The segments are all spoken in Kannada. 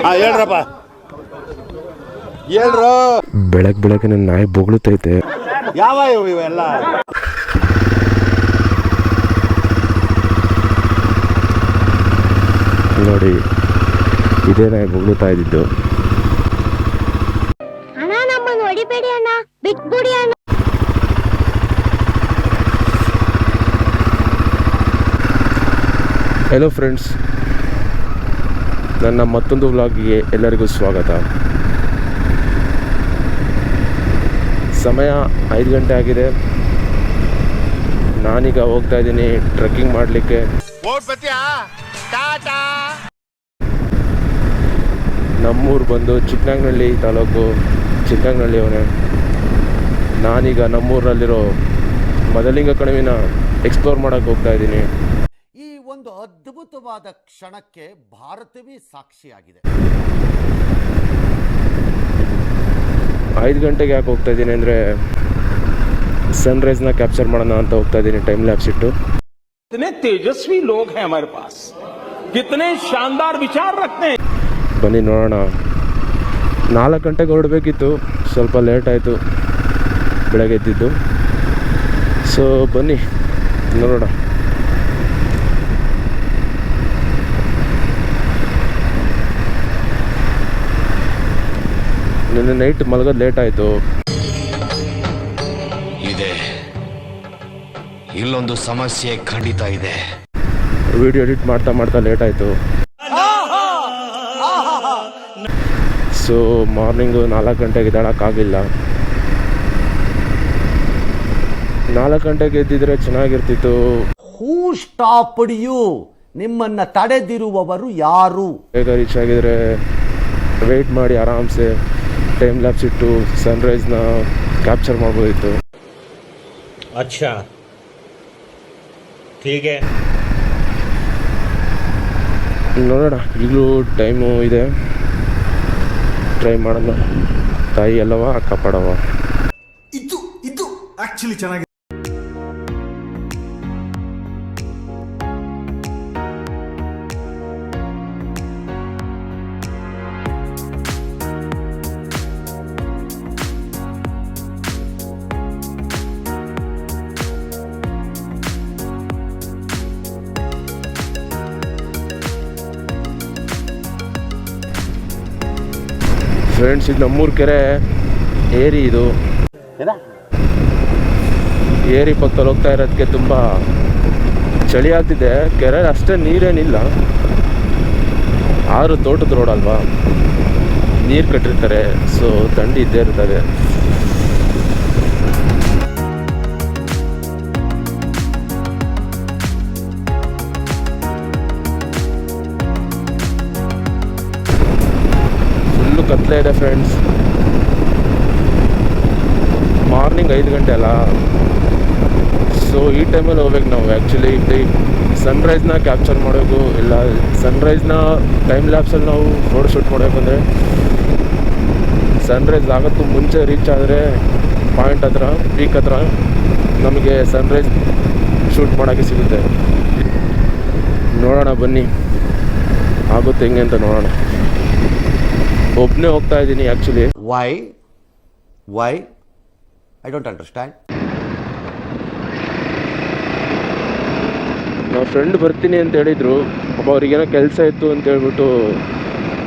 ಹೇಳ್ರಪ್ಪ ಹೇಳ್ರು. ಬೆಳಗ್ಗೆ ನನ್ನ ನಾಯಿ ಬೊಗಳುತ್ತೈತೆ. ಯಾವ ಇವೆಲ್ಲ ನೋಡಿ, ಇದೇ ನಾಯಿ ಬೊಗಳುತ್ತಾ ಇದ್ದಿದ್ದು. ಹೆಲೋ ಫ್ರೆಂಡ್ಸ್, ನನ್ನ ಮತ್ತೊಂದು ವ್ಲಾಗಿಗೆ ಎಲ್ಲರಿಗೂ ಸ್ವಾಗತ. ಸಮಯ 5 ಗಂಟೆ ಆಗಿದೆ. ನಾನೀಗ ಹೋಗ್ತಾ ಇದ್ದೀನಿ ಟ್ರೆಕ್ಕಿಂಗ್ ಮಾಡಲಿಕ್ಕೆ. ನಮ್ಮೂರು ಬಂದು ಚಿಕ್ಕನಾಗ್ನಹಳ್ಳಿ ತಾಲೂಕು, ಚಿಕ್ಕನಾಗ್ನಹಳ್ಳಿಯವನೇ. ನಾನೀಗ ನಮ್ಮೂರಿನಲ್ಲಿರೋ ಮದಲಿಂಗ ಕಣಿವೆನ ಎಕ್ಸ್ಪ್ಲೋರ್ ಮಾಡೋಕ್ಕೆ ಹೋಗ್ತಾ ಇದ್ದೀನಿ. ಈ ಒಂದು ಅದ್ಭುತವಾದ ಕ್ಷಣಕ್ಕೆ ಭಾರತವೇ ಸಾಕ್ಷಿಯಾಗಿದೆ. 5 ಗಂಟೆಗೆ ಯಾಕೆ ಹೋಗ್ತಾ ಇದ್ದೀನಿ ಅಂದರೆ, ಸನ್ರೈಸ್ನ ಕ್ಯಾಪ್ಚರ್ ಮಾಡೋಣ ಅಂತ ಹೋಗ್ತಾ ಇದ್ದೀನಿ ಟೈಮ್ ಲ್ಯಾಪ್ಸ್ ಇಟ್ಟು. कितने तेजस्वी लोग हैं हमारे पास, कितने शानदार विचार रखते हैं. ಬನ್ನಿ ನೋಡೋಣ. 4 ಗಂಟೆಗೆ ಹೊರಡಬೇಕಿತ್ತು, ಸ್ವಲ್ಪ ಲೇಟ್ ಆಯಿತು ಬೆಳಗ್ಗೆ ಎದ್ದಿದ್ದು. ಸೊ ಬನ್ನಿ ನೋಡೋಣ. ನಿನ್ನೆ ನೈಟ್ ಮಲಗೋದು ಲೇಟ್ ಆಯಿತು. ಇದೆ, ಇಲ್ಲೊಂದು ಸಮಸ್ಯೆ ಖಂಡಿತ ಇದೆ. ವಿಡಿಯೋ ಎಡಿಟ್ ಮಾಡ್ತಾ ಲೇಟ್ ಆಯಿತು. ಸೊ ಮಾರ್ನಿಂಗು 4 ಗಂಟೆಗೆ ಎದ್ದೇಳೋಕ್ಕಾಗಲಿಲ್ಲ. 4 ಗಂಟೆಗೆ ಎದ್ದಿದ್ರೆ ಚೆನ್ನಾಗಿರ್ತಿತ್ತು. ಹೂ ಸ್ಟಾಪ್ಡ್ ಯು? ನಿಮ್ಮನ್ನ ತಡೆದಿರುವವರು ಯಾರು? ಬೇಗ ರೀಚ್ ಆಗಿದ್ರೆ ವೆಯ್ಟ್ ಮಾಡಿ ಆರಾಮ್ಸೆ ಟೈಮ್ ಲ್ಯಾಪ್ಸ್ ಇಟ್ಟು ಸನ್ರೈಸ್ನ ಕ್ಯಾಪ್ಚರ್ ಮಾಡ್ಬೋದಿತ್ತು. अच्छा ठीक है, ನೋಡೋಣ. ಈಗಲೂ ಟೈಮು ಇದೆ, ಟ್ರೈ ಮಾಡೋಣ. ತಾಯಿ ಎಲ್ಲವ ಕಾಪಾಡವ. ಇದು ಆಕ್ಚುಲಿ ಚೆನ್ನಾಗಿ. ಫ್ರೆಂಡ್ಸ್, ಇದು ನಮ್ಮೂರು ಕೆರೆ ಏರಿ. ಇದು ಏರಿ ಪಕ್ಕದಲ್ಲಿ ಹೋಗ್ತಾ ಇರೋದಕ್ಕೆ ತುಂಬ ಚಳಿ ಆಗ್ತಿದೆ. ಕೆರೆ ಅಷ್ಟೇ ನೀರೇನಿಲ್ಲ, ಆರು ತೋಟದ ರೋಡ್ ಅಲ್ವಾ, ನೀರು ಕಟ್ಟಿರ್ತಾರೆ. ಸೊ ಥಂಡಿ ಇದ್ದೇ ಇರ್ತದೆ. ಫುಲ್ಲು ಕತ್ಲೆ ಇದೆ ಫ್ರೆಂಡ್ಸ್. ಮಾರ್ನಿಂಗ್ 5 ಗಂಟೆ ಅಲ್ಲ, ಸೊ ಈ ಟೈಮಲ್ಲಿ ಹೋಗ್ಬೇಕು ನಾವು. ಆ್ಯಕ್ಚುಲಿ ಸನ್ರೈಸ್ನ ಕ್ಯಾಪ್ಚರ್ ಮಾಡಬೇಕು, ಇಲ್ಲ ಸನ್ರೈಸ್ನ ಟೈಮ್ ಲ್ಯಾಪ್ಸಲ್ಲಿ ನಾವು ಫೋಟೋ ಶೂಟ್ ಮಾಡಬೇಕಂದ್ರೆ ಸನ್ರೈಸ್ ಆಗೋಕ್ಕೂ ಮುಂಚೆ ರೀಚ್ ಆದರೆ ಪಾಯಿಂಟ್ ಹತ್ರ, ಪೀಕ್ ಹತ್ರ ನಮಗೆ ಸನ್ರೈಸ್ ಶೂಟ್ ಮಾಡೋಕ್ಕೆ ಸಿಗುತ್ತೆ. ನೋಡೋಣ ಬನ್ನಿ, ಆಗುತ್ತೆ ಹೆಂಗೆ ಅಂತ ನೋಡೋಣ. ಒಬ್ಬನೇ ಹೋಗ್ತಾ ಇದ್ದೀನಿ actually. Why I don't understand. ನಾವು ಫ್ರೆಂಡ್ ಬರ್ತೀನಿ ಅಂತ ಹೇಳಿದರು. ಪಾಪ ಅವ್ರಿಗೇನೋ ಕೆಲಸ ಇತ್ತು ಅಂತ ಹೇಳ್ಬಿಟ್ಟು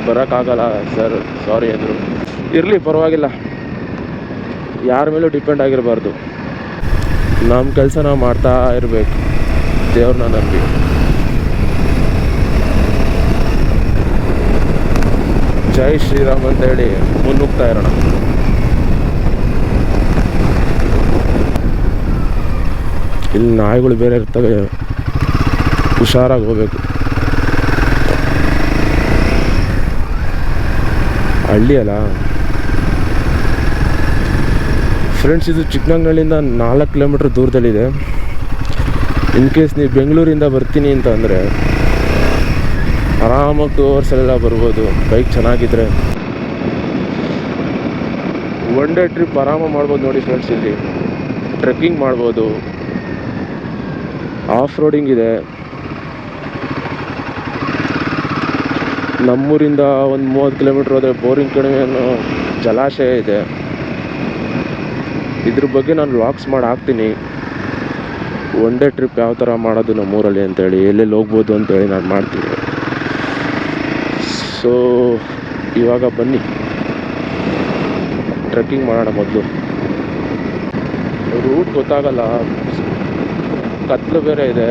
ಬರೋಕ್ಕಾಗಲ್ಲ ಸರ್, ಸಾರಿ ಅಂದರು. ಇರಲಿ, ಪರವಾಗಿಲ್ಲ. ಯಾರ ಮೇಲೂ ಡಿಪೆಂಡ್ ಆಗಿರಬಾರ್ದು. ನಮ್ಮ ಕೆಲಸ ನಾವು ಮಾಡ್ತಾ ಇರಬೇಕು, ದೇವ್ರನ್ನ ನಂಬಿ. ಜೈ ಶ್ರೀರಾಮ್ ಅಂತ ಹೇಳಿ ಮುನ್ನುಗ್ತಾ ಇರೋಣ. ಇಲ್ಲಿ ನಾಯಿಗಳು ಬೇರೆ ಇರ್ತವೆ, ಹುಷಾರಾಗಿ ಹೋಗ್ಬೇಕು. ಹಳ್ಳಿ ಅಲ್ಲ ಫ್ರೆಂಡ್ಸ್. ಇದು ಚಿಕ್ಕನಾಗ್ನಹಳ್ಳಿಯಿಂದ 4 ಕಿಲೋಮೀಟ್ರ್ ದೂರದಲ್ಲಿದೆ. ಇನ್ ಕೇಸ್ ನೀವು ಬೆಂಗಳೂರಿಂದ ಬರ್ತೀನಿ ಅಂತ ಅಂದರೆ ಆರಾಮಾಗಿ 2 ಅವರ್ಸಲ್ಲೆಲ್ಲ ಬರ್ಬೋದು, ಬೈಕ್ ಚೆನ್ನಾಗಿದ್ರೆ. ಒನ್ ಡೇ ಟ್ರಿಪ್ ಆರಾಮಾಗಿ ಮಾಡ್ಬೋದು ನೋಡಿ ಫ್ರೆಂಡ್ಸ್. ಇಲ್ಲಿ ಟ್ರೆಕ್ಕಿಂಗ್ ಮಾಡ್ಬೋದು, ಆಫ್ ರೋಡಿಂಗ್ ಇದೆ. ನಮ್ಮೂರಿಂದ ಒಂದು 30 ಕಿಲೋಮೀಟ್ರ್ ಹೋದರೆ ಬೋರಿಂಗ್ ಕಣಿವೆ ಅನ್ನೋ ಜಲಾಶಯ ಇದೆ. ಇದ್ರ ಬಗ್ಗೆ ನಾನು ವ್ಲಾಗ್ಸ್ ಮಾಡಿ ಹಾಕ್ತೀನಿ. ಒನ್ ಡೇ ಟ್ರಿಪ್ ಯಾವ ಥರ ಮಾಡೋದು ನಮ್ಮೂರಲ್ಲಿ ಅಂತೇಳಿ, ಎಲ್ಲೆಲ್ಲಿ ಹೋಗ್ಬೋದು ಅಂತೇಳಿ ನಾನು ಮಾಡ್ತೀನಿ. ಸೊ ಇವಾಗ ಬನ್ನಿ ಟ್ರೆಕ್ಕಿಂಗ್ ಮಾಡೋಣ. ಮೊದಲು ರೂಟ್ ಗೊತ್ತಾಗಲ್ಲ, ಕತ್ಲು ಬೇರೆ ಇದೆ.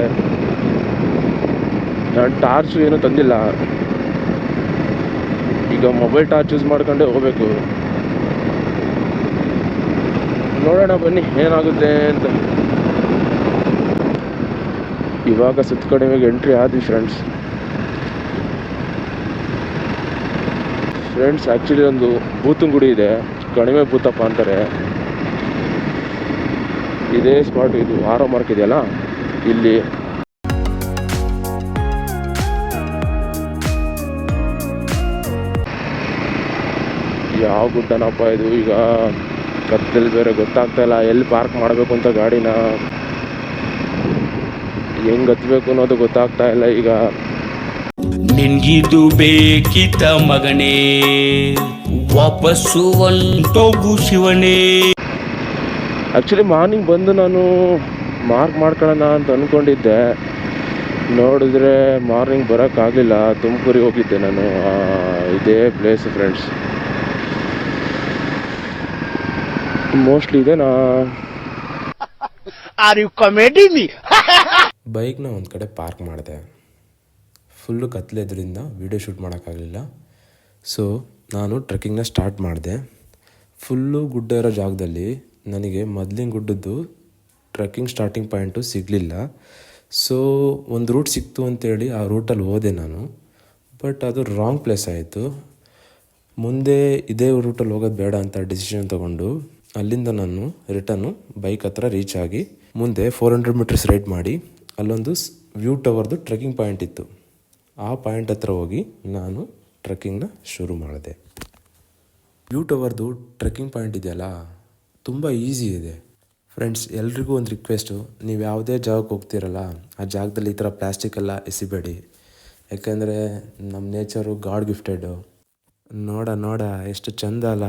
ನಾನು ಟಾರ್ಚು ಏನೂ ತಂದಿಲ್ಲ, ಈಗ ಮೊಬೈಲ್ ಟಾರ್ಚ್ ಯೂಸ್ ಮಾಡ್ಕೊಂಡೇ ಹೋಗ್ಬೇಕು. ನೋಡೋಣ ಬನ್ನಿ ಏನಾಗುತ್ತೆ ಅಂತ. ಇವಾಗ ಸುತ್ತ ಕಡಿಮೆಗೆ ಎಂಟ್ರಿ ಆದ್ವಿ ಫ್ರೆಂಡ್ಸ್. ಆ್ಯಕ್ಚುಲಿ ಒಂದು ಭೂತನ ಗುಡಿ ಇದೆ, ಕಣಿವೆ ಭೂತಪ್ಪ ಅಂತಾರೆ. ಇದೇ ಸ್ಪಾಟ್, ಇದು ಆರೋ ಮಾರ್ಕ್ ಇದೆಯಲ್ಲ ಇಲ್ಲಿ. ಯಾವ ಗುಡ್ಡನಪ್ಪ ಇದು, ಈಗ ಕತ್ತಲ್ಲಿ ಬೇರೆ ಗೊತ್ತಾಗ್ತಾ ಇಲ್ಲ ಎಲ್ಲಿ ಪಾರ್ಕ್ ಮಾಡಬೇಕು ಅಂತ. ಗಾಡಿನ ಹೆಂಗೆ ಹತ್ಬೇಕು ಅನ್ನೋದು ಗೊತ್ತಾಗ್ತಾ ಇಲ್ಲ ಈಗ. ನಿನ್ಗಿದು ಬೇಕಿತ ಮಗನೇ, ವಾಪಸ್ಸು ಹೊಂಟೋಗು ಶಿವನೇ. ಆ್ಯಕ್ಚುಲಿ ಮಾರ್ನಿಂಗ್ ಬಂದು ನಾನು ಮಾರ್ಕ್ ಮಾಡ್ಕೊಳ್ಳೋಣ ಅಂತ ಅಂದ್ಕೊಂಡಿದ್ದೆ. ನೋಡಿದ್ರೆ ಮಾರ್ನಿಂಗ್ ಬರೋಕ್ಕಾಗಲಿಲ್ಲ, ತುಮಕೂರಿಗೆ ಹೋಗಿದ್ದೆ ನಾನು. ಇದೇ ಪ್ಲೇಸ್ ಫ್ರೆಂಡ್ಸ್, ಮೋಸ್ಟ್ಲಿ ಇದೇನಾ. ಬೈಕ್ನ ಒಂದು ಕಡೆ ಪಾರ್ಕ್ ಮಾಡಿದೆ. ಫುಲ್ಲು ಕತ್ಲೆದ್ರಿಂದ ವೀಡಿಯೋ ಶೂಟ್ ಮಾಡೋಕ್ಕಾಗಲಿಲ್ಲ. ಸೊ ನಾನು ಟ್ರೆಕ್ಕಿಂಗ್ನ ಸ್ಟಾರ್ಟ್ ಮಾಡಿದೆ. ಫುಲ್ಲು ಗುಡ್ಡ ಇರೋ ಜಾಗದಲ್ಲಿ ನನಗೆ ಮೊದಲಿನ ಗುಡ್ಡದ್ದು ಟ್ರೆಕ್ಕಿಂಗ್ ಸ್ಟಾರ್ಟಿಂಗ್ ಪಾಯಿಂಟು ಸಿಗಲಿಲ್ಲ. ಸೊ ಒಂದು ರೂಟ್ ಸಿಕ್ತು ಅಂತೇಳಿ ಆ ರೂಟಲ್ಲಿ ಹೋದೆ ನಾನು. ಬಟ್ ಅದು ರಾಂಗ್ ಪ್ಲೇಸ್ ಆಯಿತು. ಮುಂದೆ ಇದೇ ರೂಟಲ್ಲಿ ಹೋಗೋದು ಬೇಡ ಅಂತ ಡಿಸಿಷನ್ ತೊಗೊಂಡು ಅಲ್ಲಿಂದ ನಾನು ರಿಟರ್ನು ಬೈಕ್ ಹತ್ರ ರೀಚ್ ಆಗಿ ಮುಂದೆ 400 ಮೀಟರ್ಸ್ ರೈಡ್ ಮಾಡಿ ಅಲ್ಲೊಂದು ವ್ಯೂ ಟವರ್ದು ಟ್ರೆಕ್ಕಿಂಗ್ ಪಾಯಿಂಟ್ ಇತ್ತು. ಆ ಪಾಯಿಂಟ್ ಹತ್ರ ಹೋಗಿ ನಾನು ಟ್ರೆಕ್ಕಿಂಗ್ನ ಶುರು ಮಾಡಿದೆ. ವ್ಯೂ ಟವರ್ದು ಟ್ರೆಕ್ಕಿಂಗ್ ಪಾಯಿಂಟ್ ಇದೆಯಲ್ಲ, ತುಂಬ ಈಸಿ ಇದೆ ಫ್ರೆಂಡ್ಸ್. ಎಲ್ರಿಗೂ ಒಂದು ರಿಕ್ವೆಸ್ಟು, ನೀವು ಯಾವುದೇ ಜಾಗಕ್ಕೆ ಹೋಗ್ತೀರಲ್ಲ ಆ ಜಾಗದಲ್ಲಿ ಈ ಥರ ಪ್ಲ್ಯಾಸ್ಟಿಕ್ ಎಲ್ಲ ಎಸಿಬೇಡಿ. ಯಾಕೆಂದರೆ ನಮ್ಮ ನೇಚರು ಗಾಡ್ ಗಿಫ್ಟೆಡು. ನೋಡ ಎಷ್ಟು ಚೆಂದ ಅಲ್ಲ.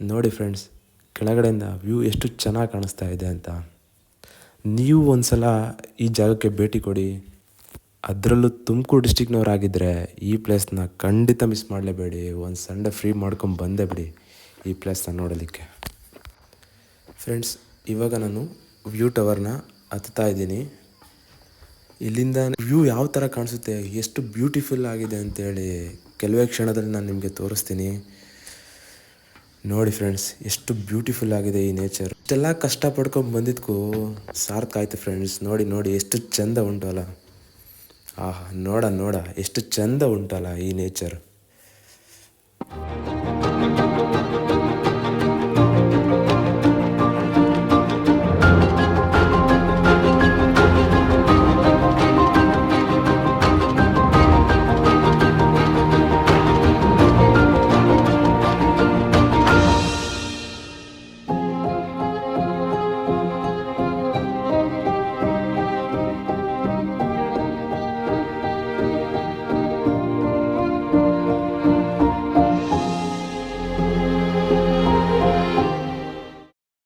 ನೋಡಿ ಫ್ರೆಂಡ್ಸ್, ಕೆಳಗಡೆಯಿಂದ ವ್ಯೂ ಎಷ್ಟು ಚೆನ್ನಾಗಿ ಕಾಣಿಸ್ತಾ ಇದೆ ಅಂತ. ನೀವು ಒಂದು ಸಲ ಈ ಜಾಗಕ್ಕೆ ಭೇಟಿ ಕೊಡಿ. ಅದರಲ್ಲೂ ತುಮಕೂರು ಡಿಸ್ಟಿಕ್ನವರಾಗಿದ್ದರೆ ಈ ಪ್ಲೇಸ್ನ ಖಂಡಿತ ಮಿಸ್ ಮಾಡಲೇಬೇಡಿ. ಒಂದು ಸಂಡೇ ಫ್ರೀ ಮಾಡ್ಕೊಂಡು ಬಂದೇ ಬಿಡಿ ಈ ಪ್ಲೇಸ್ನ ನೋಡೋದಕ್ಕೆ. ಫ್ರೆಂಡ್ಸ್, ಇವಾಗ ನಾನು ವ್ಯೂ ಟವರ್ನ ಹತ್ತಾ ಇದ್ದೀನಿ. ಇಲ್ಲಿಂದ ವ್ಯೂ ಯಾವ ಥರ ಕಾಣಿಸುತ್ತೆ, ಎಷ್ಟು ಬ್ಯೂಟಿಫುಲ್ ಆಗಿದೆ ಅಂತೇಳಿ ಕೆಲವೇ ಕ್ಷಣದಲ್ಲಿ ನಾನು ನಿಮಗೆ ತೋರಿಸ್ತೀನಿ. ನೋಡಿ ಫ್ರೆಂಡ್ಸ್, ಎಷ್ಟು ಬ್ಯೂಟಿಫುಲ್ ಆಗಿದೆ ಈ ನೇಚರ್. ಇಷ್ಟೆಲ್ಲ ಕಷ್ಟ ಪಡ್ಕೊಂಡು ಬಂದಿದ್ದಕ್ಕೂ ಸಾರ್ಥಕ ಆಯಿತು ಫ್ರೆಂಡ್ಸ್. ನೋಡಿ ಎಷ್ಟು ಚೆಂದ ಉಂಟಲ್ಲ. ಆಹಾ, ನೋಡ ಎಷ್ಟು ಚೆಂದ ಉಂಟಲ್ಲ ಈ ನೇಚರ್.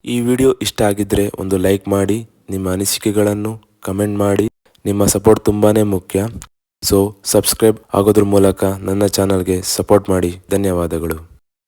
ಈ ವಿಡಿಯೋ ಇಷ್ಟ ಆಗಿದ್ದರೆ ಒಂದು ಲೈಕ್ ಮಾಡಿ, ನಿಮ್ಮ ಅನಿಸಿಕೆಗಳನ್ನು ಕಮೆಂಟ್ ಮಾಡಿ. ನಿಮ್ಮ ಸಪೋರ್ಟ್ ತುಂಬಾ ಮುಖ್ಯ. ಸೊ ಸಬ್ಸ್ಕ್ರೈಬ್ ಆಗೋದ್ರ ಮೂಲಕ ನನ್ನ ಚಾನಲ್ಗೆ ಸಪೋರ್ಟ್ ಮಾಡಿ. ಧನ್ಯವಾದಗಳು.